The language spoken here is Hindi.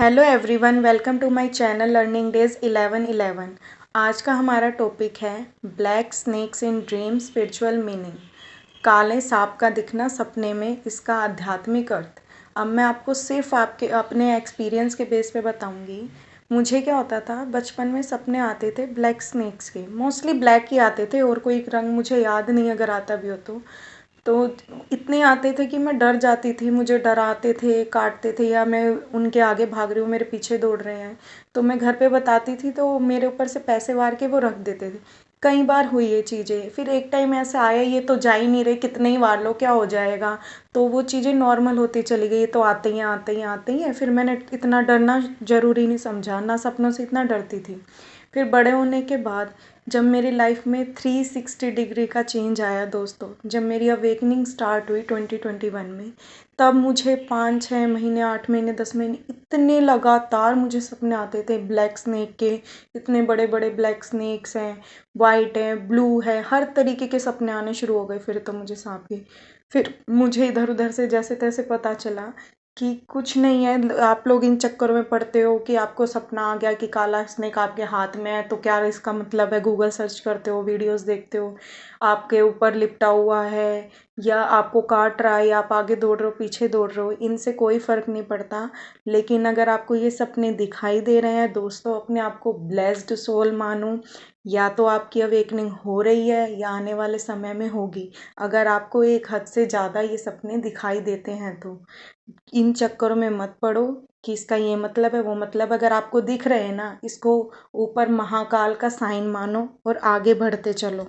Hello everyone, welcome to my channel learning days 1111। आज का हमारा टॉपिक है black snakes in dream spiritual meaning. काले सांप का दिखना सपने में, इसका आध्यात्मिक अर्थ। अब मैं आपको सिर्फ आपके अपने एक्सपीरियंस के बेस पे बताऊंगी। मुझे क्या होता था, बचपन में सपने आते थे ब्लैक स्नेक्स के, मोस्टली ब्लैक ही आते थे और कोई रंग मुझे याद नहीं अगर आता भी हो तो इतने आते थे कि मैं डर जाती थी। मुझे डराते थे, काटते थे, या मैं उनके आगे भाग रही हूँ, मेरे पीछे दौड़ रहे हैं। तो मैं घर पे बताती थी तो मेरे ऊपर से पैसे वार के वो रख देते थे। कई बार हुई ये चीज़ें। फिर एक टाइम ऐसा आया, ये तो जा ही नहीं रहे, कितने ही वार लो, क्या हो जाएगा। तो वो चीज़ें नॉर्मल होती चली गई, तो आते ही आते ही आते ही है। फिर मैंने इतना डरना ज़रूरी नहीं समझा, ना सपनों से इतना डरती थी। फिर बड़े होने के बाद जब मेरी लाइफ में 360 डिग्री का चेंज आया दोस्तों, जब मेरी अवेकनिंग स्टार्ट हुई 2021 में, तब मुझे 5-6 महीने, 8 महीने, 10 महीने इतने लगातार मुझे सपने आते थे ब्लैक स्नेक के। इतने बड़े बड़े ब्लैक स्नेक्स हैं, वाइट है, ब्लू है, हर तरीके के सपने आने शुरू हो गए फिर तो मुझे सांप के। फिर मुझे इधर उधर से जैसे तैसे पता चला कि कुछ नहीं है। आप लोग इन चक्करों में पड़ते हो कि आपको सपना आ गया कि काला स्नेक आपके हाथ में है, तो क्या इसका मतलब है। गूगल सर्च करते हो, वीडियोस देखते हो, आपके ऊपर लिपटा हुआ है या आपको काट रहा है, या आप आगे दौड़ रहे हो, पीछे दौड़ रहे हो, इनसे कोई फ़र्क नहीं पड़ता। लेकिन अगर आपको ये सपने दिखाई दे रहे हैं दोस्तों, अपने आप को ब्लेस्ड सोल मानो। या तो आपकी अवेकनिंग हो रही है या आने वाले समय में होगी, अगर आपको एक हद से ज़्यादा ये सपने दिखाई देते हैं तो। इन चक्करों में मत पड़ो कि इसका ये मतलब है वो मतलब। अगर आपको दिख रहे हैं ना, इसको ऊपर महाकाल का साइन मानो और आगे बढ़ते चलो।